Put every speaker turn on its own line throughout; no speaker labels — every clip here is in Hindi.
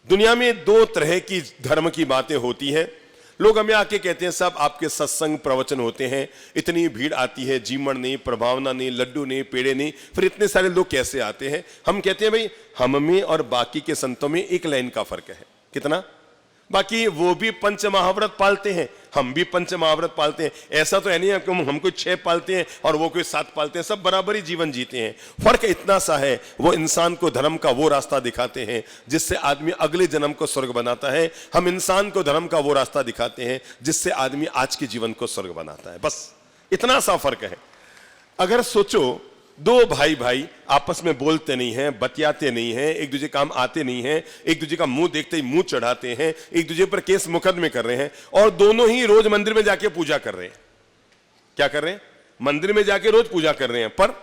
दुनिया में दो तरह की धर्म की बातें होती हैं। लोग हमें आके कहते हैं साहब आपके सत्संग प्रवचन होते हैं, इतनी भीड़ आती है, जीमण नहीं, प्रभावना नहीं, लड्डू नहीं, पेड़े नहीं, फिर इतने सारे लोग कैसे आते हैं? हम कहते हैं भाई हम में और बाकी के संतों में एक लाइन का फर्क है। कितना? बाकी वो भी पंच महाव्रत पालते हैं, हम भी पंच महाव्रत पालते हैं। ऐसा तो है नहीं कि हम कोई 6 पालते हैं और वो कोई 7 पालते हैं, सब बराबर ही जीवन जीते हैं। फर्क इतना सा है, वो इंसान को धर्म का वो रास्ता दिखाते हैं जिससे आदमी अगले जन्म को स्वर्ग बनाता है, हम इंसान को धर्म का वो रास्ता दिखाते हैं जिससे आदमी आज के जीवन को स्वर्ग बनाता है। बस इतना सा फर्क है। अगर सोचो दो भाई भाई आपस में बोलते नहीं हैं, बतियाते नहीं हैं, एक दूसरे काम आते नहीं हैं, एक दूसरे का मुंह देखते ही मुंह चढ़ाते हैं, एक दूसरे पर केस मुकदमे कर रहे हैं और दोनों ही रोज मंदिर में जाके पूजा कर रहे हैं। क्या कर रहे हैं? मंदिर में जाके रोज पूजा कर रहे हैं, पर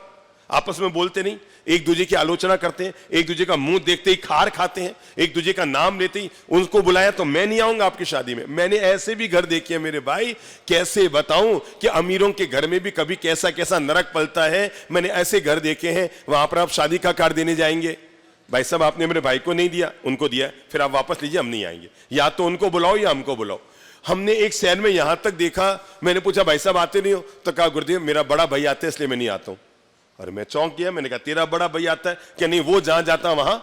आपस में बोलते नहीं, एक दूसरे की आलोचना करते हैं, एक दूसरे का मुंह देखते ही खार खाते हैं, एक दूसरे का नाम लेते ही उनको बुलाया तो मैं नहीं आऊंगा आपकी शादी में। मैंने ऐसे भी घर देखे हैं मेरे भाई, कैसे बताऊं कि अमीरों के घर में भी कभी कैसा कैसा नरक पलता है। मैंने ऐसे घर देखे हैं, वहां पर आप शादी का कार्ड देने जाएंगे, भाई साहब आपने मेरे भाई को नहीं दिया, उनको दिया, फिर आप वापस लीजिए, हम नहीं आएंगे। या तो उनको बुलाओ या हमको बुलाओ। हमने एक शहर में यहां तक देखा, मैंने पूछा भाई साहब आते नहीं हो? तो कहा गुरुदेव मेरा बड़ा भाई आता है इसलिए मैं नहीं आता हूं। और मैं चौंक गया, मैंने कहा तेरा बड़ा भाई आता है कि नहीं? वो जहां जाता वहां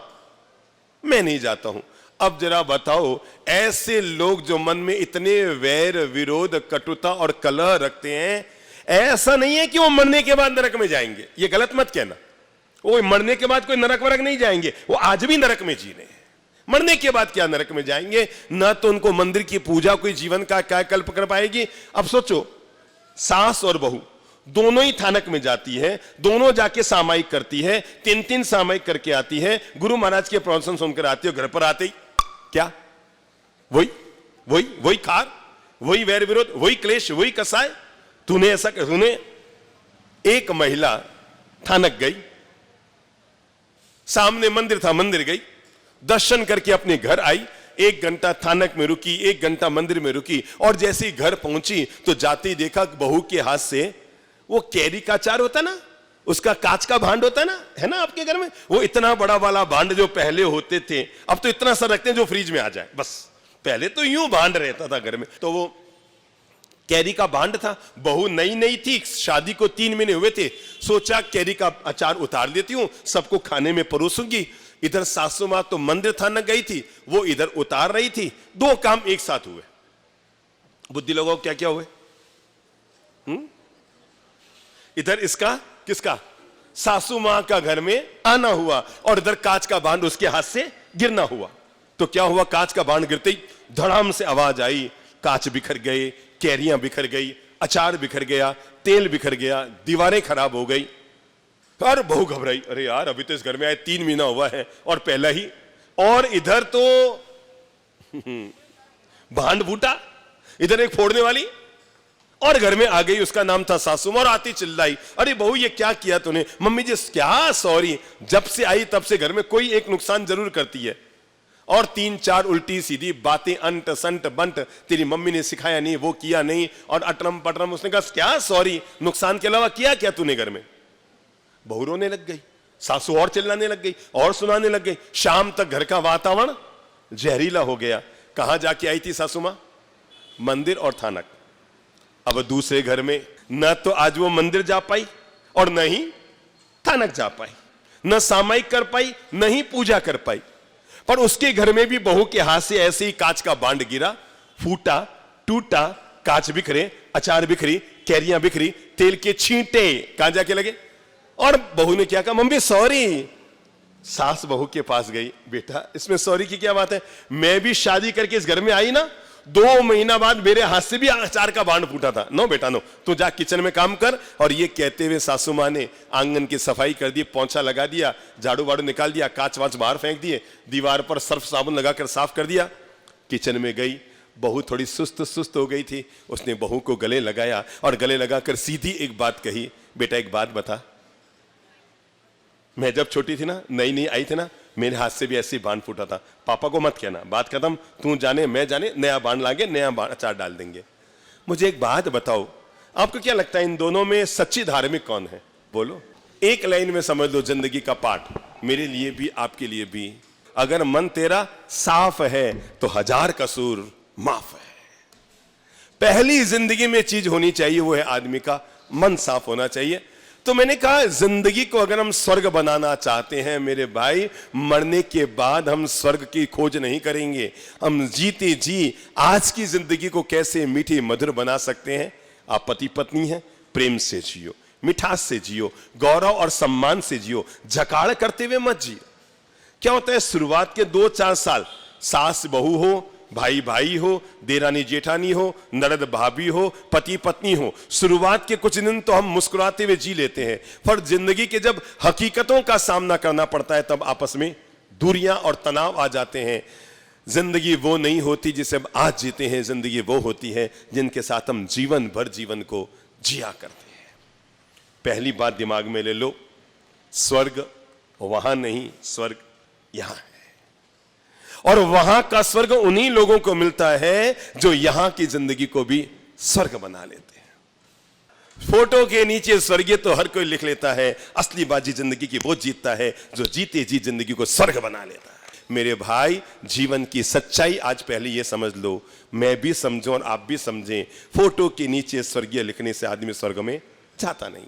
मैं नहीं जाता हूं। अब जरा बताओ, ऐसे लोग जो मन में इतने वैर विरोध कटुता और कलह रखते हैं, ऐसा नहीं है कि वो मरने के बाद नरक में जाएंगे, ये गलत मत कहना। वो मरने के बाद कोई नरक वरक नहीं जाएंगे, वो आज भी नरक में जी रहे हैं। मरने के बाद क्या नरक में जाएंगे? ना तो उनको मंदिर की पूजा कोई जीवन का क्या कल्प कर पाएगी। अब सोचो, सास और बहू दोनों ही थानक में जाती है, दोनों जाके सामायिक करती है, 3-3 सामायिक करके आती है, गुरु महाराज के प्रवचन सुनकर आती है, घर पर आते ही क्या? वही खार, वही वैर विरोध, वही क्लेश, वही कसाय। तूने ऐसा, तूने एक महिला थानक गई, सामने मंदिर था, मंदिर गई, दर्शन करके अपने घर आई, 1 घंटा थानक में रुकी, 1 घंटा मंदिर में रुकी, और जैसे ही घर पहुंची तो जाते ही देखा बहू के हाथ से वो कैरी का अचार होता ना, उसका कांच का भांड होता ना, है ना आपके घर में, वो इतना बड़ा वाला भांड जो पहले होते थे, अब तो इतना सा रखते हैं जो फ्रिज में आ जाए, बस। पहले तो यूं भांड रहता था घर में, तो वो कैरी का भांड था। बहू नई नई थी, शादी को 3 महीने हुए थे, सोचा कैरी का अचार उतार लेती हूं, सबको खाने में परोसूंगी। इधर सासू मां तो मंदिर थानक गई थी, वो इधर उतार रही थी, 2 काम एक साथ हुए। बुद्धि लगाओ क्या क्या हुए? इधर इसका, किसका? सासू मां का घर में आना हुआ, और इधर कांच का भांड उसके हाथ से गिरना हुआ। तो क्या हुआ? कांच का भांड गिरते ही धड़ाम से आवाज आई, कांच बिखर गए, कैरियां बिखर गई, अचार बिखर गया, तेल बिखर गया, दीवारें खराब हो गई। और बहू घबराई, अरे यार अभी तो इस घर में आए 3 महीना हुआ है और पहला ही, और इधर तो भांड फूटा, इधर एक फोड़ने वाली, और घर में आ गई, उसका नाम था सासू मां, और आती चिल्लाई, अरे बहू ये क्या किया तूने? मम्मी जी क्या सॉरी, जब से आई तब से घर में कोई एक नुकसान जरूर करती है, और 3-4 उल्टी सीधी बातें, अंट संट बंट, तेरी मम्मी ने सिखाया नहीं, वो किया नहीं, और अटरम पटरम। उसने कहा क्या सॉरी, नुकसान के अलावा किया क्या तूने घर में? बहू रोने लग गई, सासू और चिल्लाने लग गई और सुनाने लग गई। शाम तक घर का वातावरण जहरीला हो गया। कहां जाके आई थी सासू मां? मंदिर और थानक। अब दूसरे घर में न तो आज वो मंदिर जा पाई और न ही थानक जा पाई, न सामायिक कर पाई, न ही पूजा कर पाई। पर उसके घर में भी बहू के हाथ से ऐसे ही कांच का भांड गिरा, फूटा, टूटा, कांच बिखरे, अचार बिखरी, कैरियां बिखरी, तेल के छींटे कहां जाके लगे। और बहू ने क्या कहा? Mummy sorry. सास बहू के पास गई, बेटा इसमें सॉरी की क्या बात है? मैं भी शादी करके इस घर में आई ना, 2 महीना बाद मेरे हाथ से भी अचार का भांड फूटा था। नो बेटा नो, तू जा किचन में काम कर। और ये कहते हुए सासू मां ने आंगन की सफाई कर दी, पोंछा लगा दिया, झाड़ू वाड़ू निकाल दिया, कांच वांच बाहर फेंक दिए, दीवार पर सर्फ साबुन लगाकर साफ कर दिया। किचन में गई, बहू थोड़ी सुस्त हो गई थी, उसने बहू को गले लगाया और गले लगाकर सीधी एक बात कही, बेटा एक बात बता, मैं जब छोटी थी ना, नई नई आई थी ना, मेरे हाथ से भी ऐसे ही बांध फूटा था। पापा को मत कहना, बात खत्म, तू जाने मैं जाने, नया बांध लागे, नया अचार डाल देंगे। मुझे एक बात बताओ, आपको क्या लगता है इन दोनों में सच्ची धार्मिक कौन है? बोलो। एक लाइन में समझ लो जिंदगी का पाठ, मेरे लिए भी आपके लिए भी। अगर मन तेरा साफ है तो 1000 कसूर माफ है। पहली जिंदगी में चीज होनी चाहिए वो है आदमी का मन साफ होना चाहिए। तो मैंने कहा जिंदगी को अगर हम स्वर्ग बनाना चाहते हैं मेरे भाई, मरने के बाद हम स्वर्ग की खोज नहीं करेंगे, हम जीते जी आज की जिंदगी को कैसे मीठी मधुर बना सकते हैं। आप पति पत्नी हैं, प्रेम से जियो, मिठास से जियो, गौरव और सम्मान से जियो, झकाड़ करते हुए मत जियो। क्या होता है शुरुआत के 2-4 साल सास बहू हो, भाई भाई हो, देरानी जेठानी हो, ननद भाभी हो, पति पत्नी हो, शुरुआत के कुछ दिन तो हम मुस्कुराते हुए जी लेते हैं, पर जिंदगी के जब हकीकतों का सामना करना पड़ता है तब आपस में दूरियां और तनाव आ जाते हैं। जिंदगी वो नहीं होती जिसे हम आज जीते हैं, जिंदगी वो होती है जिनके साथ हम जीवन भर जीवन को जिया करते हैं। पहली बात दिमाग में ले लो, स्वर्ग वहां नहीं, स्वर्ग यहां है। और वहां का स्वर्ग उन्हीं लोगों को मिलता है जो यहां की जिंदगी को भी स्वर्ग बना लेते हैं। फोटो के नीचे स्वर्गीय तो हर कोई लिख लेता है, असली बाजी जिंदगी की वो जीतता है जो जीते जी जिंदगी को स्वर्ग बना लेता है। मेरे भाई, जीवन की सच्चाई आज पहले ये समझ लो, मैं भी समझूं और आप भी समझें, फोटो के नीचे स्वर्गीय लिखने से आदमी स्वर्ग में जाता नहीं।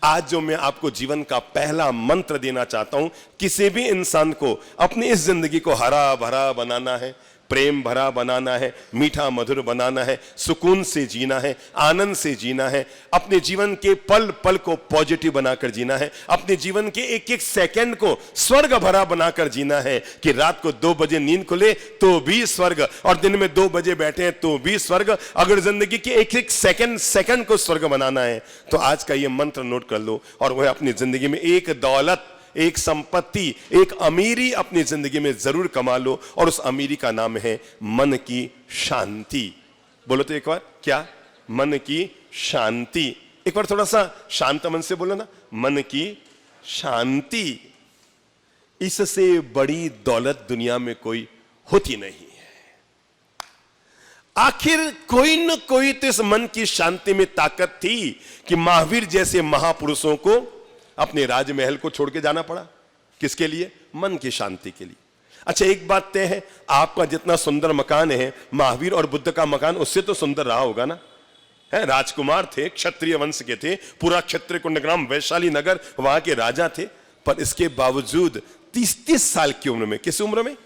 आज जो मैं आपको जीवन का पहला मंत्र देना चाहता हूं, किसी भी इंसान को अपनी इस जिंदगी को हरा भरा बनाना है, प्रेम भरा बनाना है, मीठा मधुर बनाना है, सुकून से जीना है, आनंद से जीना है, अपने जीवन के पल पल को पॉजिटिव बनाकर जीना है, अपने जीवन के एक एक सेकंड को स्वर्ग भरा बनाकर जीना है कि रात को 2 बजे नींद खुले तो भी स्वर्ग, और दिन में 2 बजे बैठे हैं तो भी स्वर्ग। अगर जिंदगी के एक एक सेकंड को स्वर्ग बनाना है तो आज का ये मंत्र नोट कर लो, और वह अपनी जिंदगी में एक दौलत, एक संपत्ति, एक अमीरी अपनी जिंदगी में जरूर कमा लो, और उस अमीरी का नाम है मन की शांति। बोलो तो एक बार, क्या? मन की शांति। एक बार थोड़ा सा शांत मन से बोलो ना, मन की शांति। इससे बड़ी दौलत दुनिया में कोई होती नहीं है। आखिर कोई न कोई तो इस मन की शांति में ताकत थी कि महावीर जैसे महापुरुषों को अपने राजमहल को छोड़ के जाना पड़ा। किसके लिए? मन की शांति के लिए। अच्छा, एक बात तय है, आपका जितना सुंदर मकान है, महावीर और बुद्ध का मकान उससे तो सुंदर रहा होगा ना? है, राजकुमार थे, क्षत्रिय वंश के थे, पूरा क्षेत्र कुंडग्राम वैशाली नगर वहां के राजा थे, पर इसके बावजूद 30-30 साल की उम्र में, किस उम्र में?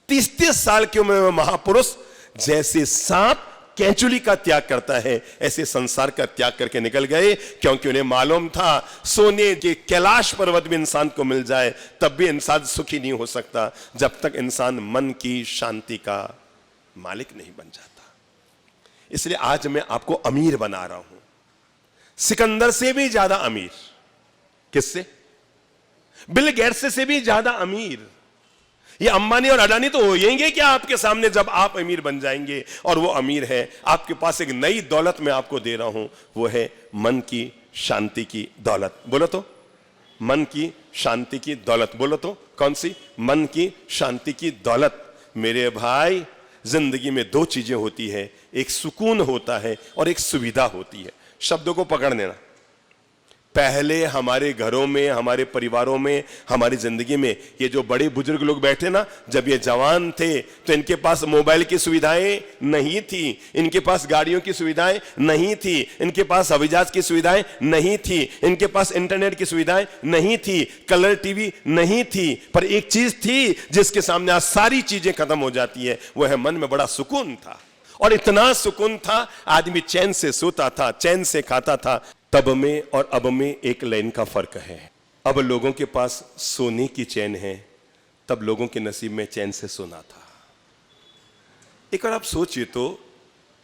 30-30 साल की उम्र में महापुरुष जैसे सांप कैंचुली का त्याग करता है, ऐसे संसार का त्याग करके निकल गए, क्योंकि उन्हें मालूम था सोने के कैलाश पर्वत में इंसान को मिल जाए तब भी इंसान सुखी नहीं हो सकता जब तक इंसान मन की शांति का मालिक नहीं बन जाता। इसलिए आज मैं आपको अमीर बना रहा हूं, सिकंदर से भी ज्यादा अमीर। किससे? बिल गेट्स से भी ज्यादा अमीर। ये अंबानी और अडानी तो होएंगे क्या आपके सामने जब आप अमीर बन जाएंगे? और वो अमीर है, आपके पास एक नई दौलत मैं आपको दे रहा हूं, वो है मन की शांति की दौलत। बोलो तो, मन की शांति की दौलत। बोलो तो, कौन सी? मन की शांति की दौलत। मेरे भाई, जिंदगी में 2 चीजें होती है, एक सुकून होता है और एक सुविधा होती है। शब्दों को पकड़ लेना। पहले हमारे घरों में, हमारे परिवारों में, हमारी जिंदगी में ये जो बड़े बुजुर्ग लोग बैठे ना, जब ये जवान थे तो इनके पास मोबाइल की सुविधाएं नहीं थी, इनके पास गाड़ियों की सुविधाएं नहीं थी, इनके पास हवाई जहाज की सुविधाएं नहीं थी, इनके पास इंटरनेट की सुविधाएं नहीं थी, कलर टीवी नहीं थी, पर एक चीज थी जिसके सामने आज सारी चीजें खत्म हो जाती है, वह है मन में बड़ा सुकून था। और इतना सुकून था, आदमी चैन से सोता था, चैन से खाता था। तब में और अब में एक लाइन का फर्क है। अब लोगों के पास सोने की चैन है, तब लोगों के नसीब में चैन से सोना था। एक बार आप सोचिए तो,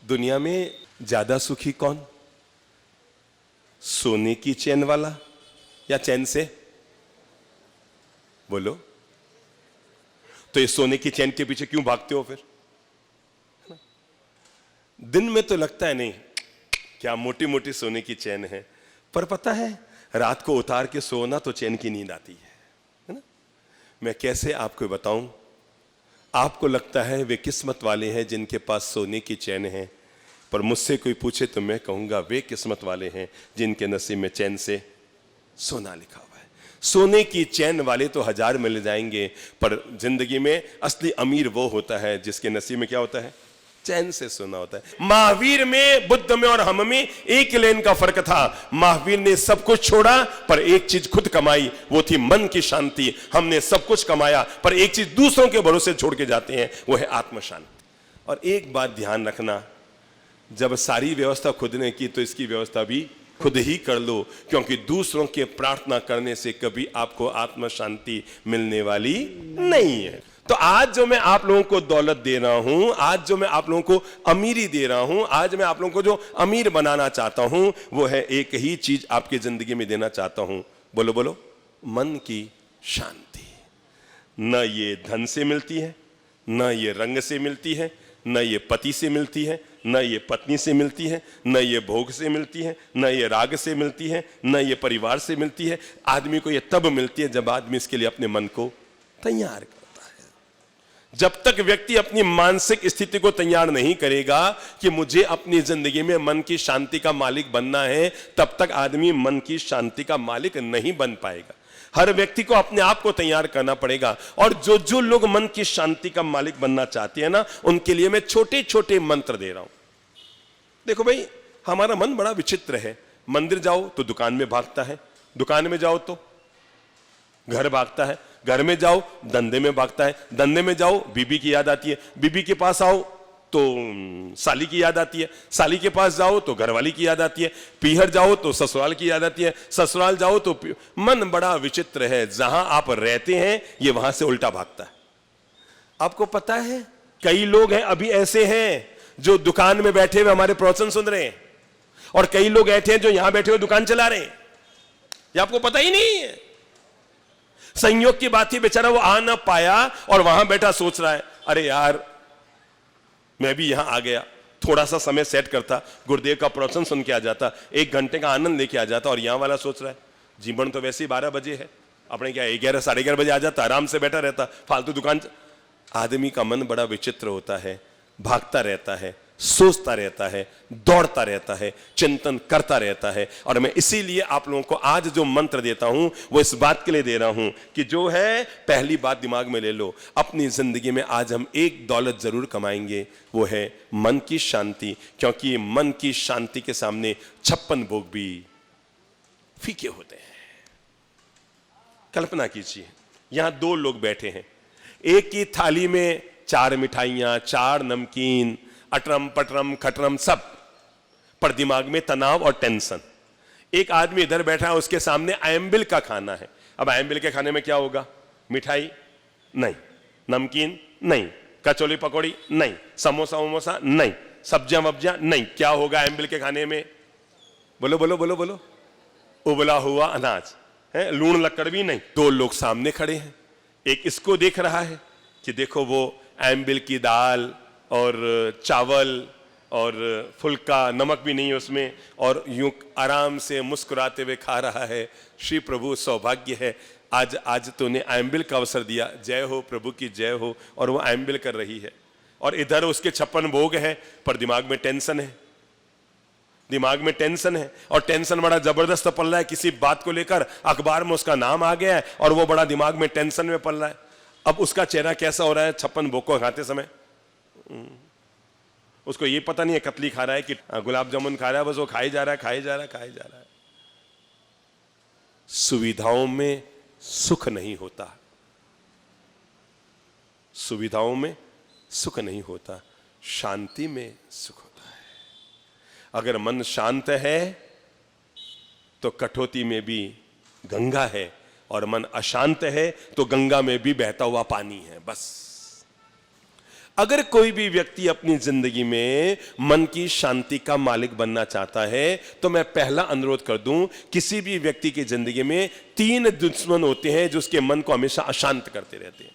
दुनिया में ज्यादा सुखी कौन? सोने की चैन वाला या चैन से? बोलो तो, ये सोने की चैन के पीछे क्यों भागते हो फिर? दिन में तो लगता है नहीं, क्या मोटी मोटी सोने की चैन है, पर पता है रात को उतार के सोना तो चैन की नींद आती है ना? मैं कैसे आपको बताऊं? आपको लगता है वे किस्मत वाले हैं जिनके पास सोने की चैन है, पर मुझसे कोई पूछे तो मैं कहूंगा वे किस्मत वाले हैं जिनके नसीब में चैन से सोना लिखा हुआ है। सोने की चैन वाले तो 1000 मिल जाएंगे, पर जिंदगी में असली अमीर वो होता है जिसके नसीब में क्या होता है? चैन से सोना होता है। महावीर में, बुद्ध में और हम में एक लेन का फर्क था। महावीर ने सब कुछ छोड़ा पर एक चीज खुद कमाई, वो थी मन की शांति। हमने सब कुछ कमाया पर एक चीज दूसरों के भरोसे छोड़ के जाते हैं, वो है आत्म शांति। और एक बात ध्यान रखना, जब सारी व्यवस्था खुद ने की तो इसकी व्यवस्था भी खुद ही कर लो, क्योंकि दूसरों के प्रार्थना करने से कभी आपको आत्म शांति मिलने वाली नहीं है। तो आज जो मैं आप लोगों को दौलत दे रहा हूं, आज जो मैं आप लोगों को अमीरी दे रहा हूं, आज मैं आप लोगों को जो अमीर बनाना चाहता हूं, वो है एक ही चीज आपकी जिंदगी में देना चाहता हूं। बोलो बोलो, मन की शांति। न ये धन से मिलती है, न ये रंग से मिलती है, न ये पति से मिलती है, न ये पत्नी से मिलती है, न ये भोग से मिलती है, न ये राग से मिलती है, न ये परिवार से मिलती है। आदमी को ये तब मिलती है जब आदमी इसके लिए अपने मन को तैयार करता है। जब तक व्यक्ति अपनी मानसिक स्थिति को तैयार नहीं करेगा कि मुझे अपनी जिंदगी में मन की शांति का मालिक बनना है, तब तक आदमी मन की शांति का मालिक नहीं बन पाएगा। हर व्यक्ति को अपने आप को तैयार करना पड़ेगा। और जो जो लोग मन की शांति का मालिक बनना चाहते हैं ना, उनके लिए मैं छोटे छोटे मंत्र दे रहा हूं। देखो भाई, हमारा मन बड़ा विचित्र है। मंदिर जाओ तो दुकान में भागता है, दुकान में जाओ तो घर भागता है, घर में जाओ धंधे में भागता है, धंधे में जाओ बीबी की याद आती है, बीबी के पास आओ तो साली की याद आती है, साली के पास जाओ तो घरवाली की याद आती है, पीहर जाओ तो ससुराल की याद आती है, ससुराल जाओ तो मन बड़ा विचित्र है। जहां आप रहते हैं ये वहां से उल्टा भागता है। आपको पता है कई लोग हैं अभी ऐसे हैं जो दुकान में बैठे हुए हमारे प्रवचन सुन रहे हैं, और कई लोग ऐसे हैं जो यहां बैठे हुए दुकान चला रहे हैं। ये आपको पता ही नहीं है। संयोग की बात ही, बेचारा वो आ ना पाया और वहां बैठा सोच रहा है, अरे यार मैं भी यहां आ गया, थोड़ा सा समय सेट करता, गुरुदेव का प्रवचन सुन के आ जाता, 1 घंटे का आनंद लेके आ जाता। और यहां वाला सोच रहा है जीवन तो वैसे ही 12 बजे है, अपने क्या 11 साढ़े 11 बजे आ जाता, आराम से बैठा रहता, फालतू दुकान। आदमी का मन बड़ा विचित्र होता है, भागता रहता है, सोचता रहता है, दौड़ता रहता है, चिंतन करता रहता है। और मैं इसीलिए आप लोगों को आज जो मंत्र देता हूं वो इस बात के लिए दे रहा हूं कि जो है, पहली बात दिमाग में ले लो, अपनी जिंदगी में आज हम एक दौलत जरूर कमाएंगे, वो है मन की शांति। क्योंकि मन की शांति के सामने 56 भोग भी फीके होते हैं। कल्पना कीजिए, यहां 2 लोग बैठे हैं, एक की थाली में 4 मिठाइयां, 4 नमकीन, अटरम पटरम खटरम सब, पर दिमाग में तनाव और टेंशन। एक आदमी इधर बैठा है, उसके सामने आयम्बिल का खाना है। अब आयम्बिल के खाने में क्या होगा? मिठाई नहीं, नमकीन नहीं, कचौली पकौड़ी नहीं, समोसा वमोसा नहीं, सब्जियां वब्जियां नहीं। क्या होगा आयम्बिल के खाने में? बोलो बोलो बोलो बोलो, उबला हुआ अनाज है, लूण लक्कड़ भी नहीं। 2 लोग सामने खड़े हैं, एक इसको देख रहा है कि देखो वो आयम्बिल की दाल और चावल और फुल्का, नमक भी नहीं उसमें, और यूं आराम से मुस्कुराते हुए खा रहा है। श्री प्रभु सौभाग्य है, आज तूने आयम्बिल का अवसर दिया, जय हो प्रभु की जय हो। और वो आयम्बिल कर रही है, और इधर उसके 56 भोग है, पर दिमाग में टेंशन है, दिमाग में टेंशन है। और टेंशन बड़ा जबरदस्त पल रहा है, किसी बात को लेकर अखबार में उसका नाम आ गया है और वो बड़ा दिमाग में टेंशन में पल रहा है। अब उसका चेहरा कैसा हो रहा है 56 भोग को खाते समय? उसको ये पता नहीं है कतली खा रहा है कि गुलाब जामुन खा रहा है, बस वो खाई जा रहा है, खाई जा रहा है, खाई जा रहा है। सुविधाओं में सुख नहीं होता, सुविधाओं में सुख नहीं होता, शांति में सुख होता है। अगर मन शांत है तो कठौती में भी गंगा है, और मन अशांत है तो गंगा में भी बहता हुआ पानी है। बस अगर कोई भी व्यक्ति अपनी जिंदगी में मन की शांति का मालिक बनना चाहता है, तो मैं पहला अनुरोध कर दूं, किसी भी व्यक्ति की जिंदगी में 3 दुश्मन होते हैं जो उसके मन को हमेशा अशांत करते रहते हैं।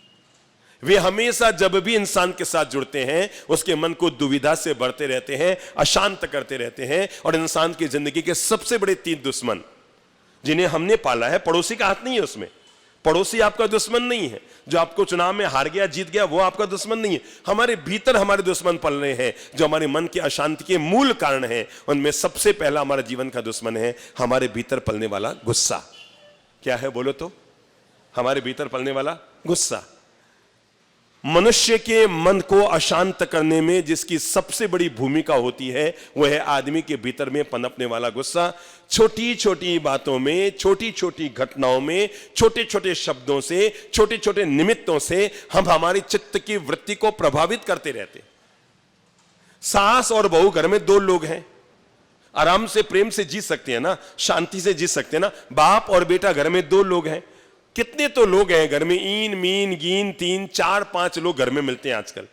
वे हमेशा जब भी इंसान के साथ जुड़ते हैं उसके मन को दुविधा से भरते रहते हैं, अशांत करते रहते हैं। और इंसान की जिंदगी के सबसे बड़े 3 दुश्मन जिन्हें हमने पाला है, पड़ोसी का हाथ नहीं है उसमें, पड़ोसी आपका दुश्मन नहीं है, जो आपको चुनाव में हार गया जीत गया वो आपका दुश्मन नहीं है। हमारे भीतर हमारे दुश्मन पल रहे हैं जो हमारे मन की अशांति के मूल कारण हैं। उनमें सबसे पहला हमारे जीवन का दुश्मन है हमारे भीतर पलने वाला गुस्सा। क्या है बोलो तो? हमारे भीतर पलने वाला गुस्सा। मनुष्य के मन को अशांत करने में जिसकी सबसे बड़ी भूमिका होती है वह है आदमी के भीतर में पनपने वाला गुस्सा। छोटी छोटी बातों में, छोटी छोटी घटनाओं में, छोटे छोटे शब्दों से, छोटे छोटे निमित्तों से हम हमारी चित्त की वृत्ति को प्रभावित करते रहते। सास और बहू घर में दो लोग हैं, आराम से प्रेम से जी सकते हैं ना, शांति से जी सकते हैं ना। बाप और बेटा घर में दो लोग हैं, कितने तो लोग हैं घर में, ईन मीन गीन 3 4 5 लोग घर में मिलते हैं आजकल।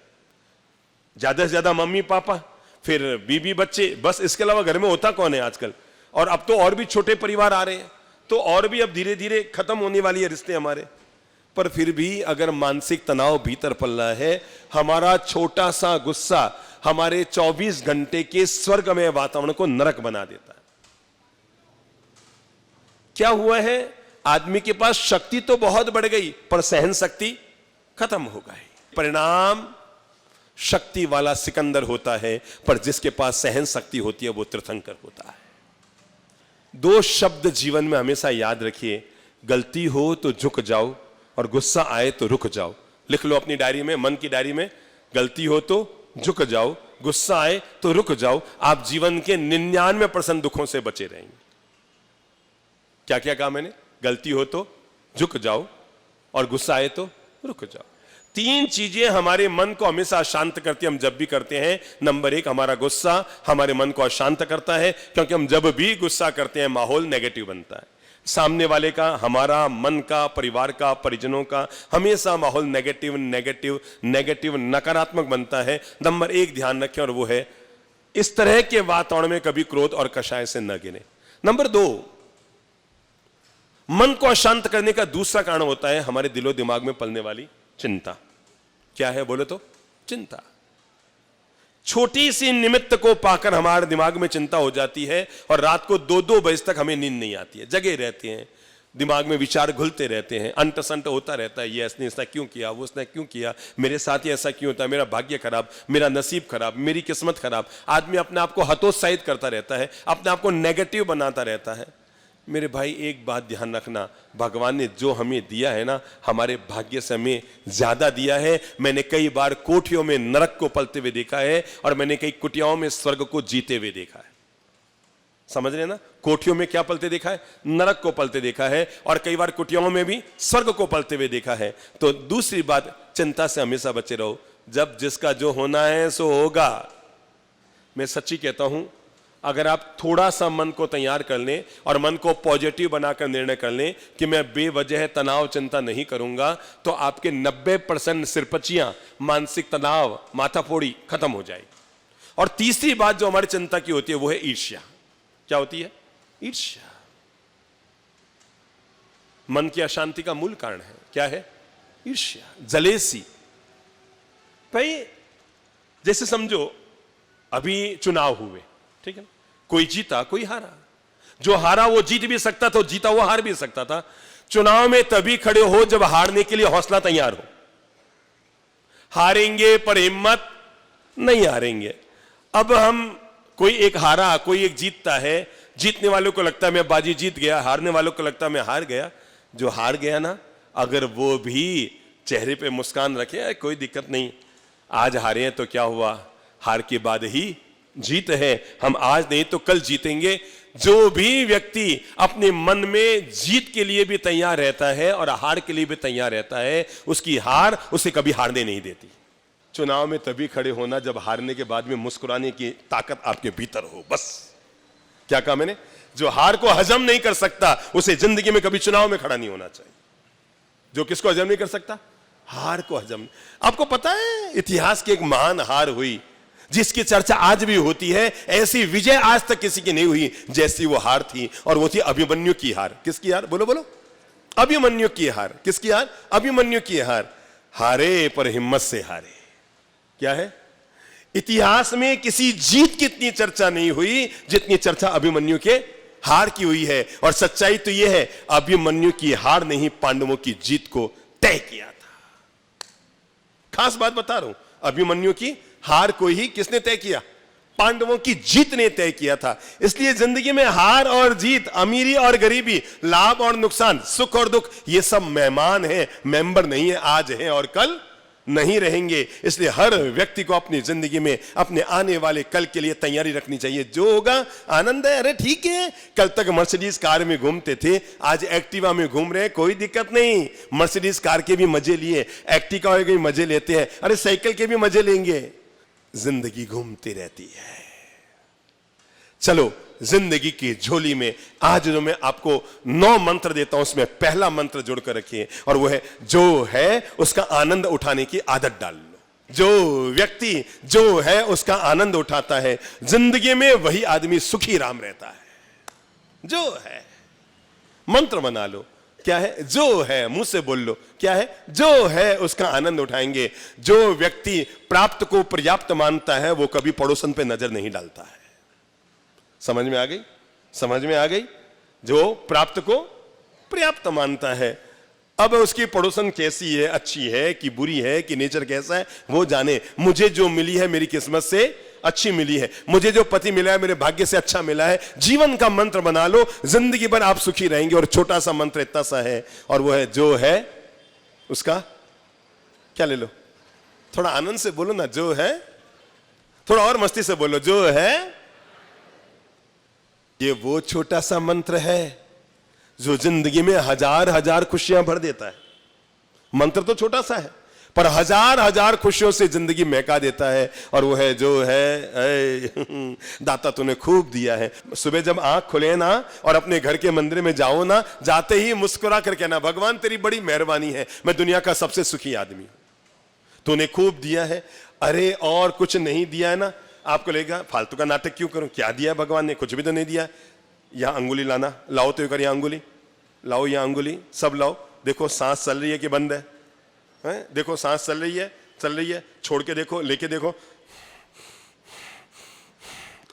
ज्यादा से ज्यादा मम्मी पापा, फिर बीबी बच्चे, बस। इसके अलावा घर में होता कौन है आजकल? और अब तो और भी छोटे परिवार आ रहे हैं, तो और भी अब धीरे धीरे खत्म होने वाली है रिश्ते हमारे। पर फिर भी अगर मानसिक तनाव भीतर पल रहा है, हमारा छोटा सा गुस्सा हमारे 24 घंटे के स्वर्गमय वातावरण को नरक बना देता है। क्या हुआ है? आदमी के पास शक्ति तो बहुत बढ़ गई पर सहन शक्ति खत्म हो गई। परिणाम शक्ति वाला सिकंदर होता है, पर जिसके पास सहन शक्ति होती है वो तीर्थंकर होता है। 2 शब्द जीवन में हमेशा याद रखिए, गलती हो तो झुक जाओ और गुस्सा आए तो रुक जाओ। लिख लो अपनी डायरी में, मन की डायरी में, गलती हो तो झुक जाओ, गुस्सा आए तो रुक जाओ। आप जीवन के 99% दुखों से बचे रहेंगे। क्या क्या कहा मैंने? गलती हो तो झुक जाओ और गुस्सा आए तो रुक जाओ। 3 चीजें हमारे मन को हमेशा अशांत करती है, हम जब भी करते हैं। नंबर 1, हमारा गुस्सा हमारे मन को अशांत करता है, क्योंकि हम जब भी गुस्सा करते हैं माहौल नेगेटिव बनता है। सामने वाले का, हमारा, मन का, परिवार का, परिजनों का हमेशा माहौल नेगेटिव नेगेटिव नेगेटिव नकारात्मक बनता है। नंबर 1 ध्यान रखें, और वो है इस तरह के वातावरण में कभी क्रोध और कषाय से न गिरे। नंबर 2, मन को अशांत करने का दूसरा कारण होता है हमारे दिलो दिमाग में पलने वाली चिंता। क्या है बोले तो? चिंता। छोटी सी निमित्त को पाकर हमारे दिमाग में चिंता हो जाती है और रात को 2-2 बजे तक हमें नींद नहीं आती है। जगे रहते हैं, दिमाग में विचार घुलते रहते हैं, अंट संट होता रहता है। ये इसने ऐसा क्यों किया, वो उसने क्यों किया, मेरे साथ ही ऐसा क्यों होता है, मेरा भाग्य खराब, मेरा नसीब खराब, मेरी किस्मत खराब। आदमी अपने आप को हतोत्साहित करता रहता है, अपने आप को नेगेटिव बनाता रहता है। मेरे भाई एक बात ध्यान रखना, भगवान ने जो हमें दिया है ना, हमारे भाग्य से हमें ज्यादा दिया है। मैंने कई बार कोठियों में नरक को पलते हुए देखा है और मैंने कई कुटियाओं में स्वर्ग को जीते हुए देखा है। समझ रहे ना? कोठियों में क्या पलते देखा है? नरक को पलते देखा है, और कई बार कुटियाओं में भी स्वर्ग को पलते हुए देखा है। तो दूसरी बात, चिंता से हमेशा बचे रहो। जब जिसका जो होना है सो होगा। मैं सच्ची कहता हूं, अगर आप थोड़ा सा मन को तैयार कर लें और मन को पॉजिटिव बनाकर निर्णय कर लें कि मैं बेवजह तनाव चिंता नहीं करूंगा, तो आपके 90% सिरपचियां, मानसिक तनाव, माथाफोड़ी खत्म हो जाएगी। और तीसरी बात जो हमारी चिंता की होती है वो है ईर्ष्या। क्या होती है? ईर्ष्या मन की अशांति का मूल कारण है। क्या है? ईर्ष्या, जलेसी। भाई जैसे समझो अभी चुनाव हुए, ठीक है, कोई जीता कोई हारा। जो हारा वो जीत भी सकता था, जीता वो हार भी सकता था। चुनाव में तभी खड़े हो जब हारने के लिए हौसला तैयार हो। हारेंगे पर हिम्मत नहीं हारेंगे। अब हम, कोई एक हारा कोई एक जीतता है, जीतने वालों को लगता है मैं बाजी जीत गया, हारने वालों को लगता है मैं हार गया। जो हार गया ना, अगर वो भी चेहरे पे मुस्कान रखे, कोई दिक्कत नहीं, आज हारे हैं तो क्या हुआ, हार के बाद ही जीत है, हम आज नहीं तो कल जीतेंगे। जो भी व्यक्ति अपने मन में जीत के लिए भी तैयार रहता है और हार के लिए भी तैयार रहता है, उसकी हार उसे कभी हारने नहीं देती। चुनाव में तभी खड़े होना जब हारने के बाद में मुस्कुराने की ताकत आपके भीतर हो, बस। क्या कहा मैंने? जो हार को हजम नहीं कर सकता उसे जिंदगी में कभी चुनाव में खड़ा नहीं होना चाहिए। जो किसको हजम नहीं कर सकता? हार को हजम। आपको पता है इतिहास की एक महान हार हुई जिसकी चर्चा आज भी होती है। ऐसी विजय आज तक किसी की नहीं हुई जैसी वो हार थी, और वो थी अभिमन्यु की हार। किसकी हार? बोलो बोलो। अभिमन्यु की हार। किसकी हार? अभिमन्यु की हार। हारे पर हिम्मत से हारे। क्या है? इतिहास में किसी जीत की इतनी चर्चा नहीं हुई जितनी चर्चा अभिमन्यु के हार की हुई है। और सच्चाई तो यह है, अभिमन्यु की हार ने ही पांडवों की जीत को तय किया था। खास बात बता रहा हूं, अभिमन्यु की हार को ही किसने तय किया? पांडवों की जीत ने तय किया था। इसलिए जिंदगी में हार और जीत, अमीरी और गरीबी, लाभ और नुकसान, सुख और दुख, ये सब मेहमान हैं, मेंबर नहीं है। आज हैं और कल नहीं रहेंगे। इसलिए हर व्यक्ति को अपनी जिंदगी में अपने आने वाले कल के लिए तैयारी रखनी चाहिए। जो होगा आनंद है। अरे ठीक है, कल तक मर्सिडीज कार में घूमते थे, आज एक्टिवा में घूम रहे हैं, कोई दिक्कत नहीं। मर्सिडीज कार के भी मजे लिए, एक्टिवा के भी मजे लेते हैं, अरे साइकिल के भी मजे लेंगे। जिंदगी घूमती रहती है। चलो, जिंदगी की झोली में आज जो मैं आपको 9 मंत्र देता हूं, उसमें पहला मंत्र जोड़कर रखिए, और वो है जो है उसका आनंद उठाने की आदत डाल लो। जो व्यक्ति जो है उसका आनंद उठाता है, जिंदगी में वही आदमी सुखी राम रहता है। जो है मंत्र बना लो। क्या है? जो है, मुंह से बोल लो। क्या है? जो है उसका आनंद उठाएंगे। जो व्यक्ति प्राप्त को पर्याप्त मानता है, वो कभी पड़ोसन पे नजर नहीं डालता है। समझ में आ गई? समझ में आ गई? जो प्राप्त को पर्याप्त मानता है, अब उसकी पड़ोसन कैसी है, अच्छी है कि बुरी है, कि नेचर कैसा है, वो जाने। मुझे जो मिली है मेरी किस्मत से अच्छी मिली है, मुझे जो पति मिला है मेरे भाग्य से अच्छा मिला है। जीवन का मंत्र बना लो, जिंदगी भर आप सुखी रहेंगे। और छोटा सा मंत्र इतना सा है, और वो है जो है उसका क्या ले लो। थोड़ा आनंद से बोलो ना, जो है। थोड़ा और मस्ती से बोलो, जो है। ये वो छोटा सा मंत्र है जो जिंदगी में हजार हजार खुशियां भर देता है। मंत्र तो छोटा सा है, पर हजार हजार खुशियों से जिंदगी महका देता है। और वो है जो है, दाता तूने खूब दिया है। सुबह जब आंख खुले ना और अपने घर के मंदिर में जाओ ना, जाते ही मुस्कुरा कर कहना, भगवान तेरी बड़ी मेहरबानी है, मैं दुनिया का सबसे सुखी आदमी हूं, तूने खूब दिया है। अरे और कुछ नहीं दिया है ना, आपको लगेगा फालतू का नाटक क्यों करूं, क्या दिया भगवान ने, कुछ भी तो नहीं दिया। यहां अंगुली लाना, लाओ तो कर, यहां अंगुली लाओ, यहां अंगुली, सब लाओ। देखो सांस चल रही है कि बंद है? देखो सांस चल रही है, चल रही है। छोड़ के देखो, लेके देखो,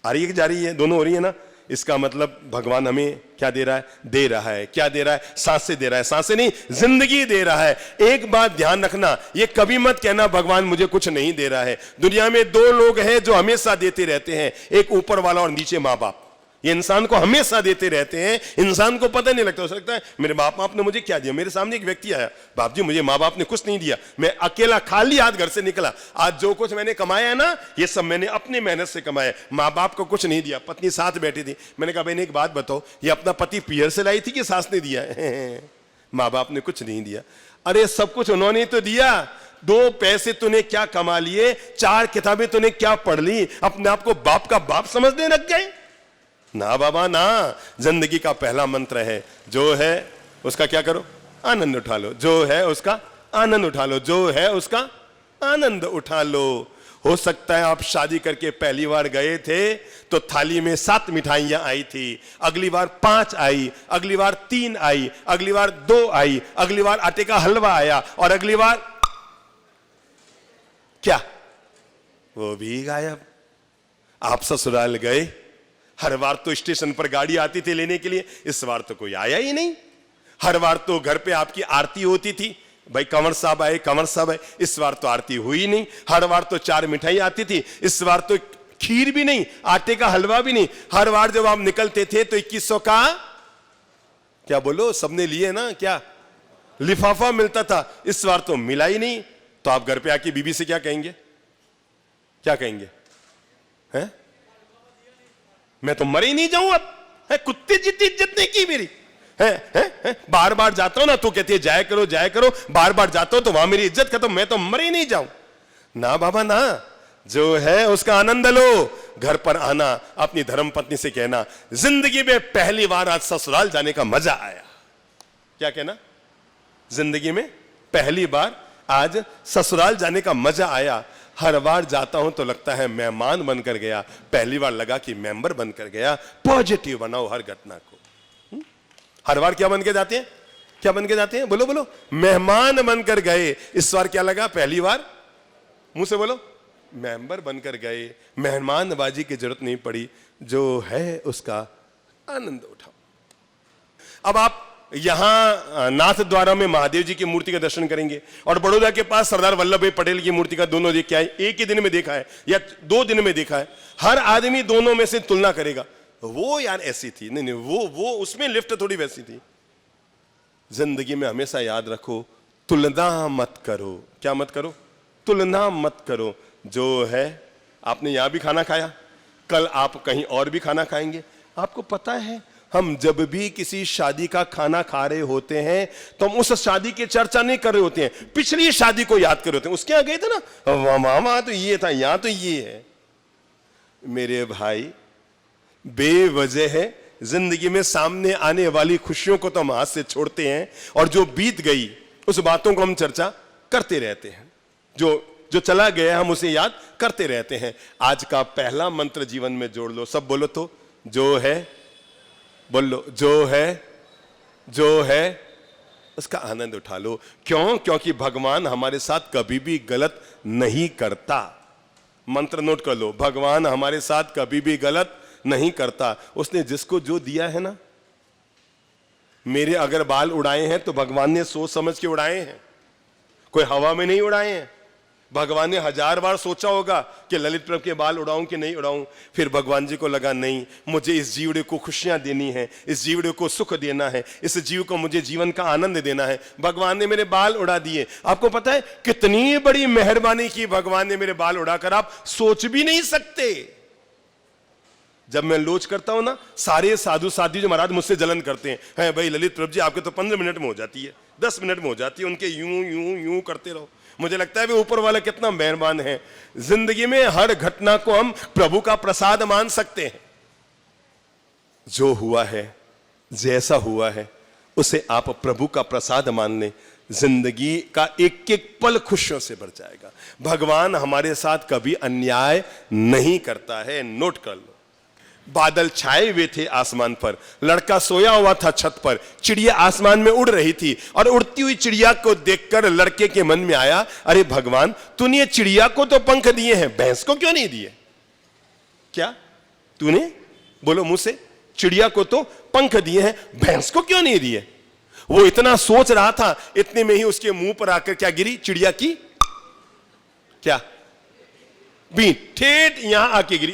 आ रही है कि जा रही है, दोनों हो रही है ना। इसका मतलब भगवान हमें क्या दे रहा है? दे रहा है। क्या दे रहा है? सांस से दे रहा है। सांस से नहीं, जिंदगी दे रहा है। एक बात ध्यान रखना, ये कभी मत कहना भगवान मुझे कुछ नहीं दे रहा है। दुनिया में 2 लोग हैं जो हमेशा देते रहते हैं, एक ऊपर वाला और नीचे माँ बाप। ये इंसान को हमेशा देते रहते हैं, इंसान को पता नहीं लगता। हो सकता है मेरे बाप बाप ने मुझे क्या दिया। मेरे सामने एक व्यक्ति आया, बाप जी मुझे माँ बाप ने कुछ नहीं दिया, मैं अकेला खाली हाथ घर से निकला। आज जो कुछ मैंने कमाया है ना, ये सब मैंने अपनी मेहनत से कमाया, माँ बाप को कुछ नहीं दिया। पत्नी साथ बैठी थी, मैंने कहा बहन एक बात बताओ, ये अपना पति पियर से लाई थी कि सास ने दिया है? माँ बाप ने कुछ नहीं दिया। अरे सब कुछ उन्होंने तो दिया। 2 पैसे तूने क्या कमा लिए, 4 किताबें तूने क्या पढ़ ली, अपने आप को बाप का बाप समझने लग गए? ना बाबा ना। जिंदगी का पहला मंत्र है, जो है उसका क्या करो? आनंद उठा लो। जो है उसका आनंद उठा लो। जो है उसका आनंद उठा लो। हो सकता है आप शादी करके पहली बार गए थे तो थाली में 7 मिठाइयां आई थी, अगली बार 5 आई, अगली बार 3 आई, अगली बार 2 आई, अगली बार आटे का हलवा आया, और अगली बार क्या? वो भी गायब। आप ससुराल गए, हर बार तो स्टेशन पर गाड़ी आती थी लेने के लिए, इस बार तो कोई आया ही नहीं। हर बार तो घर पे आपकी आरती होती थी, भाई कंवर साहब आए, कंवर साहब आए, इस बार तो आरती हुई नहीं। हर बार तो 4 मिठाई आती थी, इस बार तो खीर भी नहीं, आटे का हलवा भी नहीं। हर बार जब आप निकलते थे तो 2100 का क्या बोलो, सबने लिए ना, क्या लिफाफा मिलता था, इस बार तो मिला ही नहीं। तो आप घर पे आके बीबी से क्या कहेंगे? क्या कहेंगे? हैं? मैं तो मर ही नहीं जाऊं अब, है कुत्ते जितनी इज्जत नहीं की मेरी, है? बार बार जाता हूं ना तो कहती है जाया करो जाया करो, बार बार जाता हूं तो वहां मेरी इज्जत खत्म, मैं तो मर ही नहीं जाऊं। ना बाबा ना, जो है उसका आनंद लो। घर पर आना, अपनी धर्म पत्नी से कहना, जिंदगी में पहली बार आज ससुराल जाने का मजा आया। क्या कहना? जिंदगी में पहली बार आज ससुराल जाने का मजा आया। हर बार जाता हूं तो लगता है मेहमान बनकर गया, पहली बार लगा कि मेंबर बनकर गया। पॉजिटिव बनाओ हर घटना को। हर बार क्या बन के जाते हैं? क्या बन के जाते हैं? बोलो बोलो, मेहमान बनकर गए। इस बार क्या लगा? पहली बार मुंह से बोलो, मेंबर बनकर गए। मेहमानबाजी की जरूरत नहीं पड़ी, जो है उसका आनंद उठाओ। अब आप यहां नाथ द्वारा में महादेव जी की मूर्ति का दर्शन करेंगे और बड़ौदा के पास सरदार वल्लभ भाई पटेल की मूर्ति का दोनों देख के आए, एक ही दिन में देखा है या 2 दिन में देखा है। हर आदमी दोनों में से तुलना करेगा, वो यार ऐसी थी, नहीं नहीं वो उसमें लिफ्ट थोड़ी वैसी थी। जिंदगी में हमेशा याद रखो, तुलना मत करो। क्या मत करो? तुलना मत करो। जो है, आपने यहां भी खाना खाया, कल आप कहीं और भी खाना खाएंगे। आपको पता है, हम जब भी किसी शादी का खाना खा रहे होते हैं तो हम उस शादी की चर्चा नहीं कर रहे होते हैं, पिछली शादी को याद कर रहे होते हैं। उसके यहाँ गए थे ना, वहां तो ये था, यहां तो ये है। मेरे भाई, बेवजह है जिंदगी में सामने आने वाली खुशियों को तो हम हाथ से छोड़ते हैं और जो बीत गई उस बातों को हम चर्चा करते रहते हैं। जो चला गया हम उसे याद करते रहते हैं। आज का पहला मंत्र जीवन में जोड़ लो। सब बोलो तो, जो है, बोलो जो है उसका आनंद उठा लो। क्यों? क्योंकि भगवान हमारे साथ कभी भी गलत नहीं करता। मंत्र नोट कर लो, भगवान हमारे साथ कभी भी गलत नहीं करता। उसने जिसको जो दिया है ना, मेरे अगर बाल उड़ाए हैं तो भगवान ने सोच समझ के उड़ाए हैं, कोई हवा में नहीं उड़ाए हैं। भगवान ने 1000 बार सोचा होगा कि ललित प्रभु के बाल उड़ाऊं कि नहीं उड़ाऊं। फिर भगवान जी को लगा, नहीं, मुझे इस जीवड़े को खुशियां देनी है, इस जीवड़े को सुख देना है, इस जीव को मुझे जीवन का आनंद देना है। भगवान ने मेरे बाल उड़ा दिए। आपको पता है कितनी बड़ी मेहरबानी की भगवान ने मेरे बाल उड़ाकर, आप सोच भी नहीं सकते। जब मैं लोच करता हूं ना, सारे साधु साध्वी जो महाराज मुझसे जलन करते हैं, भाई ललित प्रभु जी आपके तो 15 मिनट में हो जाती है, 10 मिनट में हो जाती है, उनके यूं यूं यूं करते रहो। मुझे लगता है भी ऊपर वाला कितना मेहरबान है। जिंदगी में हर घटना को हम प्रभु का प्रसाद मान सकते हैं। जो हुआ है, जैसा हुआ है, उसे आप प्रभु का प्रसाद मान लें, जिंदगी का एक एक पल खुशियों से भर जाएगा। भगवान हमारे साथ कभी अन्याय नहीं करता है। नोट कर लो। बादल छाए हुए थे आसमान पर, लड़का सोया हुआ था छत पर, चिड़िया आसमान में उड़ रही थी और उड़ती हुई चिड़िया को देखकर लड़के के मन में आया, अरे भगवान, तूने चिड़िया को तो पंख दिए हैं, भैंस को क्यों नहीं दिए? क्या तूने, बोलो मुंह से, चिड़िया को तो पंख दिए हैं, भैंस को क्यों नहीं दिए? वो इतना सोच रहा था, इतने में ही उसके मुंह पर आकर क्या गिरी? चिड़िया की क्या बीन ठेठ यहां आके गिरी,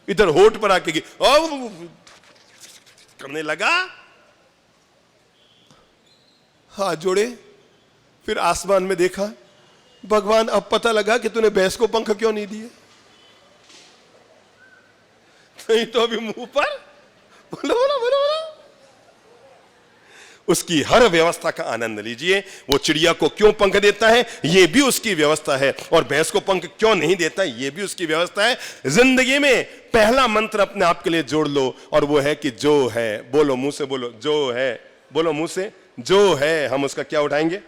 इधर होठ पर आके गिरी और करने लगा, हाथ जोड़े, फिर आसमान में देखा, भगवान अब पता लगा कि तूने भैंस को पंख क्यों नहीं दिए। नहीं तो अभी मुंह पर बोलो बोलो बोलो बोलो। उसकी हर व्यवस्था का आनंद लीजिए। वो चिड़िया को क्यों पंख देता है, यह भी उसकी व्यवस्था है, और भैंस को पंख क्यों नहीं देता, यह भी उसकी व्यवस्था है। जिंदगी में पहला मंत्र अपने आप के लिए जोड़ लो, और वो है कि जो है, बोलो मुंह से, बोलो जो है, बोलो मुंह से, जो है, हम उसका क्या उठाएंगे?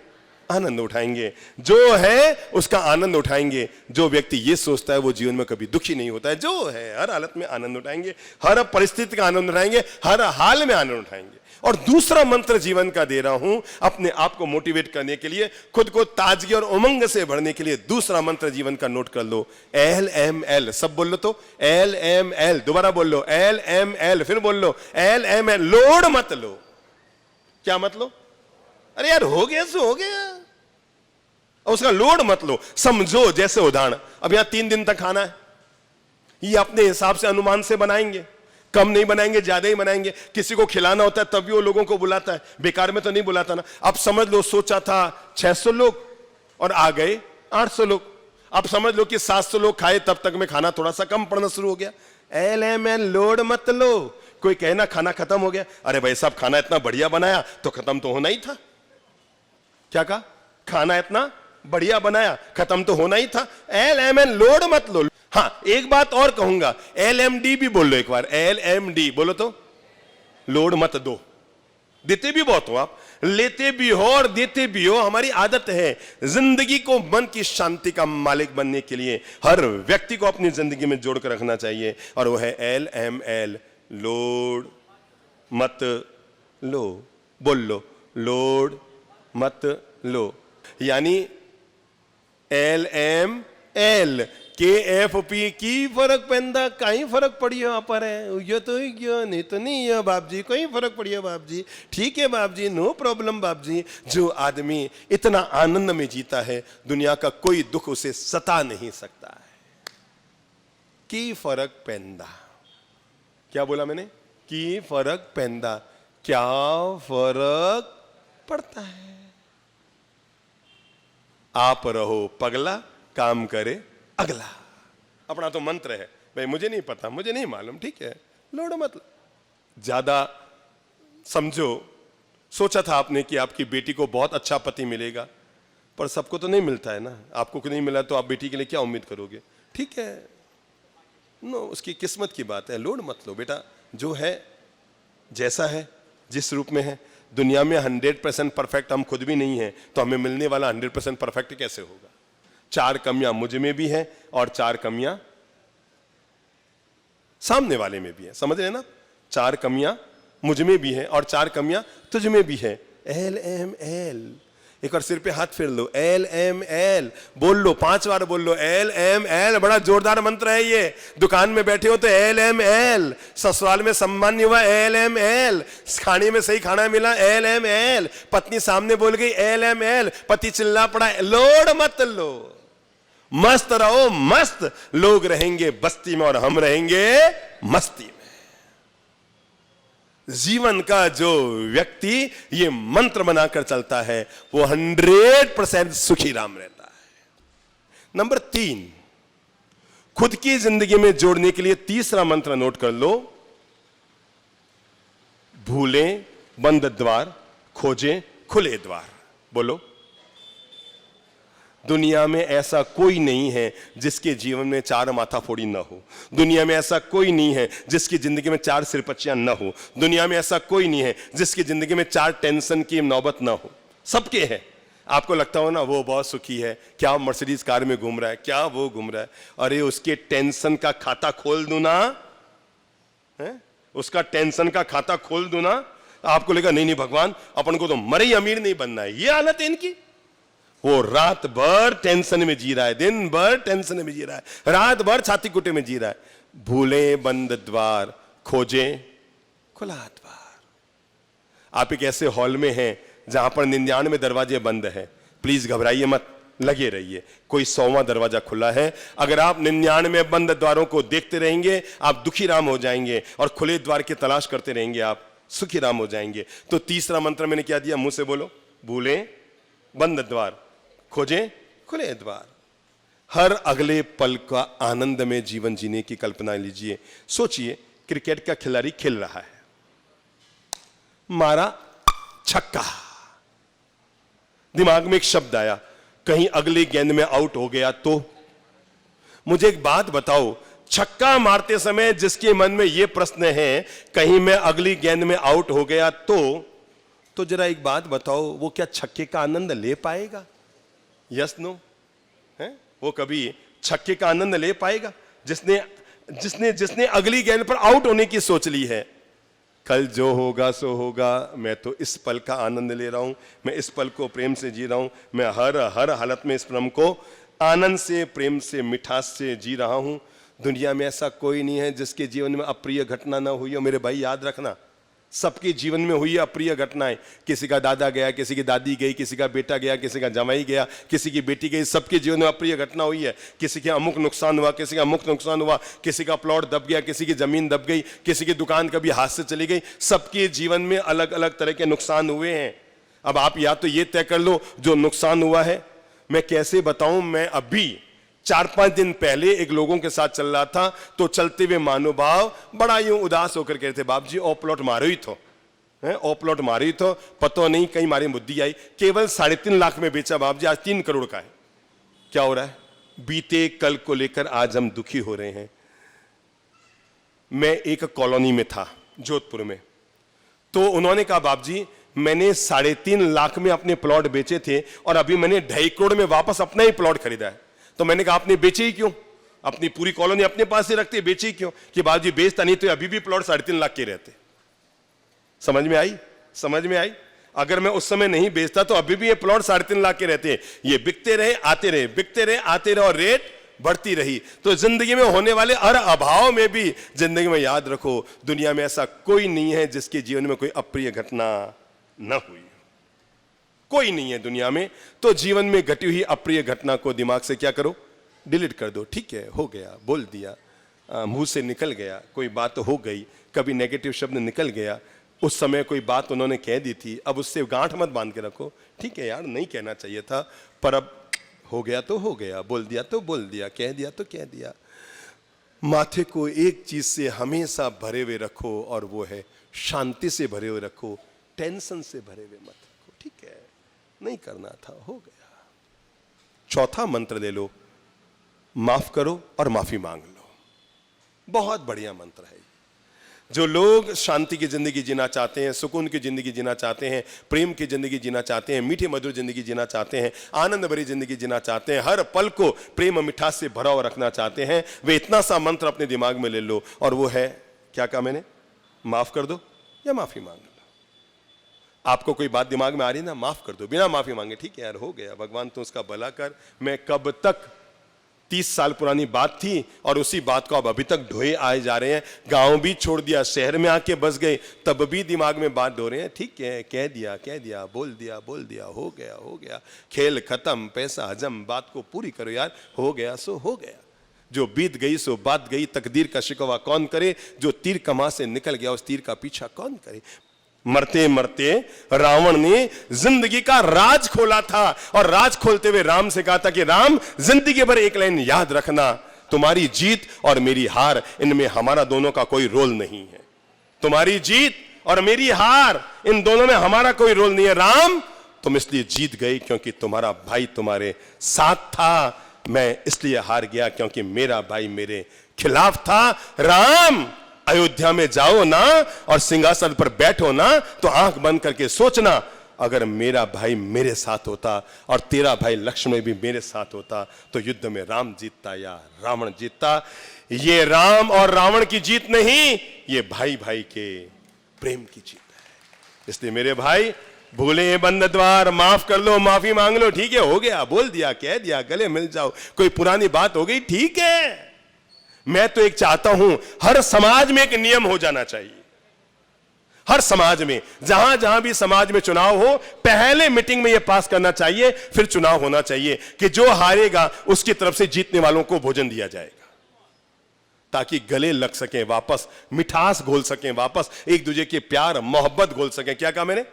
आनंद उठाएंगे। जो है उसका आनंद उठाएंगे। जो व्यक्ति ये सोचता है वो जीवन में कभी दुखी नहीं होता है। जो है हर हालत में आनंद उठाएंगे, हर परिस्थिति का आनंद उठाएंगे, हर हाल में आनंद उठाएंगे। और दूसरा मंत्र जीवन का दे रहा हूं अपने आप को मोटिवेट करने के लिए, खुद को ताजगी और उमंग से भरने के लिए। दूसरा मंत्र जीवन का नोट कर लो, LML। सब बोल लो तो, LML। दोबारा बोल लो, LML। फिर बोल लो, LML। लोड मत लो। क्या मत लो? अरे यार हो गया सो हो गया, और उसका लोड मत लो। समझो, जैसे उदाहरण, अब यहां 3 दिन तक खाना है, ये अपने हिसाब से अनुमान से बनाएंगे, कम नहीं बनाएंगे, ज्यादा ही बनाएंगे। किसी को खिलाना होता है तब भी वो लोगों को बुलाता है, बेकार में तो नहीं बुलाता ना। अब समझ लो, सोचा था 600 लोग और आ गए 800 लोग। अब समझ लो कि 700 लोग खाए, तब तक में खाना थोड़ा सा कम पड़ना शुरू हो गया। LML, लोड मत लो। कोई कहना खाना खत्म हो गया, अरे भाई साहब खाना इतना बढ़िया बनाया तो खत्म तो होना ही था। क्या कहा? खाना इतना बढ़िया बनाया, खत्म तो होना ही था। LML, लोड मत लो। हाँ, एक बात और कहूंगा, LMD भी बोल लो एक बार, LMD बोलो तो, लोड मत दो। देते भी बहुत हो आप, लेते भी हो और देते भी हो, हमारी आदत है। जिंदगी को मन की शांति का मालिक बनने के लिए हर व्यक्ति को अपनी जिंदगी में जोड़कर रखना चाहिए, और वो है LML, लोड मत लो। बोल लो, लोड मत लो। यानी LML, KFP की फर्क पैंदा कहीं फर्क पड़ी है पर है ये तो नहीं तो नहीं है बाप जी, कोई फर्क पड़ी है बाप जी, ठीक है बाप जी, नो प्रॉब्लम बाप जी। जो आदमी इतना आनंद में जीता है दुनिया का कोई दुख उसे सता नहीं सकता है। की फर्क पैंदा, क्या बोला मैंने? की फर्क पैंदा, क्या फर्क पड़ता है। आप रहो पगला, काम करे अगला। अपना तो मंत्र है भाई, मुझे नहीं पता, मुझे नहीं मालूम, ठीक है, लोड़ मत ज्यादा समझो। सोचा था आपने कि आपकी बेटी को बहुत अच्छा पति मिलेगा, पर सबको तो नहीं मिलता है ना। आपको नहीं मिला तो आप बेटी के लिए क्या उम्मीद करोगे? ठीक है, नो, उसकी किस्मत की बात है, लोड मत लो बेटा। जो है जैसा है, जिस रूप में है, दुनिया में 100% परफेक्ट हम खुद भी नहीं है, तो हमें मिलने वाला 100% परफेक्ट कैसे होगा? 4 कमियां मुझ में भी है और 4 कमियां सामने वाले में भी है, समझ रहे ना? 4 कमियां मुझ में भी है और 4 कमियां तुझ में भी है। LML, एक बार सिर पे हाथ फेर लो, LML बोल लो, 5 बार बोल लो, LML। बड़ा जोरदार मंत्र है ये। दुकान में बैठे हो तो LML, ससुराल में सम्मान नहीं हुआ LML, खाने में सही खाना मिला LML, पत्नी सामने बोल गई LML, पति चिल्ला पड़ा, लोड मत लो, मस्त रहो मस्त। लोग रहेंगे बस्ती में और हम रहेंगे मस्ती में। जीवन का जो व्यक्ति ये मंत्र बनाकर चलता है वो 100% सुखी राम रहता है। नंबर 3, खुद की जिंदगी में जोड़ने के लिए तीसरा मंत्र नोट कर लो। भूलें बंद द्वार, खोजें खुले द्वार। बोलो, दुनिया में ऐसा कोई नहीं है जिसके जीवन में 4 माथाफोड़ी न हो। दुनिया में ऐसा कोई नहीं है जिसकी जिंदगी में 4 सिरपच्चियां न हो। दुनिया में ऐसा कोई नहीं है जिसकी जिंदगी में 4 टेंशन की नौबत न हो। सबके है। आपको लगता हो ना वो बहुत सुखी है, क्या मर्सिडीज कार में घूम रहा है, क्या वो घूम रहा है, अरे उसके टेंशन का खाता खोल दूं ना, है? उसका टेंशन का खाता खोल दूं ना, आपको लगेगा नहीं नहीं भगवान, अपन को तो मरे ही अमीर नहीं बनना है। ये हालत है इनकी। वो रात भर टेंशन में जी रहा है, दिन भर टेंशन में जी रहा है, रात भर छाती कुटे में जी रहा है। भूले बंद द्वार, खोजे खुला द्वार। आप एक ऐसे हॉल में हैं जहां पर 99 दरवाजे बंद हैं। प्लीज घबराइए मत, लगे रहिए, कोई 100वां दरवाजा खुला है। अगर आप 99 बंद द्वारों को देखते रहेंगे आप दुखी राम हो जाएंगे, और खुले द्वार की तलाश करते रहेंगे आप सुखी राम हो जाएंगे। तो तीसरा मंत्र मैंने क्या दिया, मुंह से बोलो, भूले बंद द्वार, खोजें खुले द्वार। हर अगले पल का आनंद में जीवन जीने की कल्पना लीजिए। सोचिए, क्रिकेट का खिलाड़ी खेल रहा है, मारा छक्का, दिमाग में एक शब्द आया, कहीं अगली गेंद में आउट हो गया तो? मुझे एक बात बताओ, छक्का मारते समय जिसके मन में यह प्रश्न है कहीं मैं अगली गेंद में आउट हो गया तो जरा एक बात बताओ, वो क्या छक्के का आनंद ले पाएगा? यस नो है? वो कभी छक्के का आनंद ले पाएगा? जिसने अगली गेंद पर आउट होने की सोच ली है, कल जो होगा सो होगा, मैं तो इस पल का आनंद ले रहा हूं, मैं इस पल को प्रेम से जी रहा हूं, मैं हर हालत में इस प्रेम को आनंद से, प्रेम से, मिठास से जी रहा हूं। दुनिया में ऐसा कोई नहीं है जिसके जीवन में अप्रिय घटना ना हुई हो। मेरे भाई याद रखना, सबके जीवन में हुई अप्रिय घटनाएं। किसी का दादा गया, किसी की दादी गई, किसी का बेटा गया, किसी का जमाई गया, किसी की बेटी गई, सबके जीवन में अप्रिय घटना हुई है। किसी के अमुक नुकसान हुआ, किसी का अमुक नुकसान हुआ, किसी का प्लॉट दब गया, किसी की जमीन दब गई, किसी की दुकान कभी हाथ से चली गई। सबके जीवन में अलग अलग तरह के नुकसान हुए हैं। अब आप या तो ये तय कर लो जो नुकसान हुआ है, मैं कैसे बताऊं, मैं अभी 4-5 दिन पहले एक लोगों के साथ चल रहा था, तो चलते हुए महानुभाव बड़ा यूं उदास होकर कहते थे, बाप जी ओ प्लॉट मारो ही तो, ओ प्लॉट मारो ही तो, पता नहीं कहीं मारी बुद्धि आई, केवल 3.5 लाख में बेचा बाप जी, आज 3 करोड़ का है। क्या हो रहा है? बीते कल को लेकर आज हम दुखी हो रहे हैं। मैं एक कॉलोनी में था जोधपुर में, तो उन्होंने कहा बाप जी मैंने 3.5 लाख में अपने प्लॉट बेचे थे और अभी मैंने 2.5 करोड़ में वापस अपना ही प्लॉट खरीदा है। तो मैंने कहा आपने बेचे ही क्यों? अपनी पूरी कॉलोनी अपने पास ही रखते, बेचे ही क्यों? कि बाबूजी बेचता नहीं तो अभी भी प्लॉट 3.5 लाख के रहते। समझ में आई? समझ में आई? अगर मैं उस समय नहीं बेचता तो अभी भी ये प्लॉट 3.5 लाख के रहते। ये बिकते रहे आते रहे, बिकते रहे आते रहे, और रेट बढ़ती रही। तो जिंदगी में होने वाले हर अभाव में भी जिंदगी में याद रखो, दुनिया में ऐसा कोई नहीं है जिसके जीवन में कोई अप्रिय घटना न हुई। कोई नहीं है दुनिया में। तो जीवन में घटी हुई अप्रिय घटना को दिमाग से क्या करो, डिलीट कर दो। ठीक है, हो गया, बोल दिया, मुंह से निकल गया, कोई बात हो गई, कभी नेगेटिव शब्द निकल गया, उस समय कोई बात उन्होंने कह दी थी, अब उससे गांठ मत बांध के रखो। ठीक है यार, नहीं कहना चाहिए था, पर अब हो गया तो हो गया, बोल दिया तो बोल दिया, कह दिया तो कह दिया। माथे को एक चीज से हमेशा भरे हुए रखो, और वो है शांति से भरे हुए रखो, टेंशन से भरे हुए मत रखो। ठीक है, नहीं करना था, हो गया। चौथा मंत्र ले लो, माफ करो और माफी मांग लो। बहुत बढ़िया मंत्र है। जो लोग शांति की जिंदगी जीना चाहते हैं, सुकून की जिंदगी जीना चाहते हैं, प्रेम की जिंदगी जीना चाहते हैं, मीठी मधुर जिंदगी जीना चाहते हैं, आनंद भरी जिंदगी जीना चाहते हैं, हर पल को प्रेम और मिठास से भरा हुआ रखना चाहते हैं, वे इतना सा मंत्र अपने दिमाग में ले लो, और वो है, क्या कहा मैंने, माफ कर दो या माफी मांग लो। आपको कोई बात दिमाग में आ रही है ना, माफ कर दो बिना माफी मांगे। ठीक है यार, हो गया, भगवान तू उसका भला कर। मैं कब तक, 30 साल पुरानी बात थी और उसी बात को अब अभी तक ढोए आए जा रहे हैं। गांव भी छोड़ दिया, शहर में आके बस गए, तब भी दिमाग में बात ढो रहे हैं। ठीक है, कह दिया, बोल दिया, हो गया, खेल खत्म, पैसा हजम, बात को पूरी करो यार, हो गया सो हो गया। जो बीत गई सो बात गई, तकदीर का शिकवा कौन करे, जो तीर कमा से निकल गया उस तीर का पीछा कौन करे। मरते मरते रावण ने जिंदगी का राज खोला था, और राज खोलते हुए राम से कहा था कि राम, जिंदगी भर एक लाइन याद रखना, तुम्हारी जीत और मेरी हार, इनमें हमारा दोनों का कोई रोल नहीं है। तुम्हारी जीत और मेरी हार, इन दोनों में हमारा कोई रोल नहीं है। राम, तुम इसलिए जीत गए क्योंकि तुम्हारा भाई तुम्हारे साथ था, मैं इसलिए हार गया क्योंकि मेरा भाई मेरे खिलाफ था। राम, अयोध्या में जाओ ना और सिंहासन पर बैठो ना, तो आंख बंद करके सोचना, अगर मेरा भाई मेरे साथ होता और तेरा भाई लक्ष्मण भी मेरे साथ होता, तो युद्ध में राम जीतता या रावण जीतता। ये राम और रावण की जीत नहीं, ये भाई भाई के प्रेम की जीत है। इसलिए मेरे भाई, भूले बंद द्वार, माफ कर लो, माफी मांग लो। ठीक है, हो गया, बोल दिया, कह दिया, गले मिल जाओ, कोई पुरानी बात हो गई, ठीक है। मैं तो एक चाहता हूं, हर समाज में एक नियम हो जाना चाहिए। हर समाज में, जहां जहां भी समाज में चुनाव हो, पहले मीटिंग में यह पास करना चाहिए, फिर चुनाव होना चाहिए कि जो हारेगा उसकी तरफ से जीतने वालों को भोजन दिया जाएगा, ताकि गले लग सके वापस, मिठास घोल सके वापस, एक दूसरे के प्यार मोहब्बत घोल सके। क्या कहा मैंने?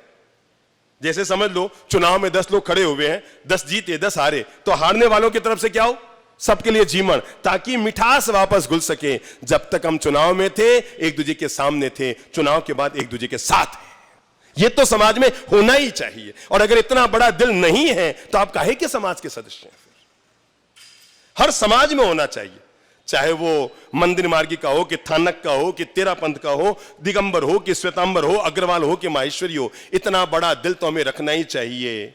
जैसे समझ लो, चुनाव में 10 लोग खड़े हुए हैं, 10 जीते 10 हारे, तो हारने वालों की तरफ से क्या हो, सबके लिए जीवन, ताकि मिठास वापस घुल सके। जब तक हम चुनाव में थे, एक दूसरे के सामने थे, चुनाव के बाद एक दूसरे के साथ हैं। ये तो समाज में होना ही चाहिए। और अगर इतना बड़ा दिल नहीं है, तो आप काहे के समाज के सदस्य हैं? हर समाज में होना चाहिए, चाहे वो मंदिर मार्गी का हो, कि थानक का हो, कि तेरापंथ का हो, दिगंबर हो, कि श्वेतांबर हो, अग्रवाल हो, कि माहेश्वरी हो। इतना बड़ा दिल तो हमें रखना ही चाहिए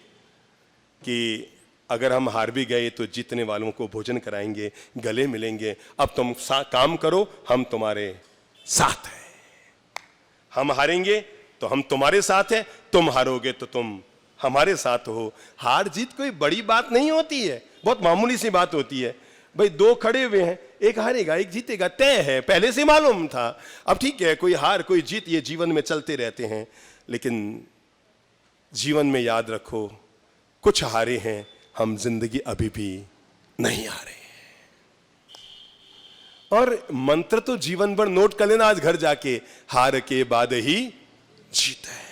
कि अगर हम हार भी गए तो जीतने वालों को भोजन कराएंगे, गले मिलेंगे, अब तुम काम करो, हम तुम्हारे साथ हैं। हम हारेंगे तो हम तुम्हारे साथ हैं, तुम हारोगे तो तुम हमारे साथ हो। हार जीत कोई बड़ी बात नहीं होती है, बहुत मामूली सी बात होती है। भाई 2 खड़े हुए हैं, एक हारेगा एक जीतेगा, तय है, पहले से मालूम था। अब ठीक है, कोई हार कोई जीत, ये जीवन में चलते रहते हैं, लेकिन जीवन में याद रखो, कुछ हारे हैं, हम जिंदगी अभी भी नहीं हारे। और मंत्र तो जीवन भर नोट कर लेना आज घर जाके, हार के बाद ही जीत है।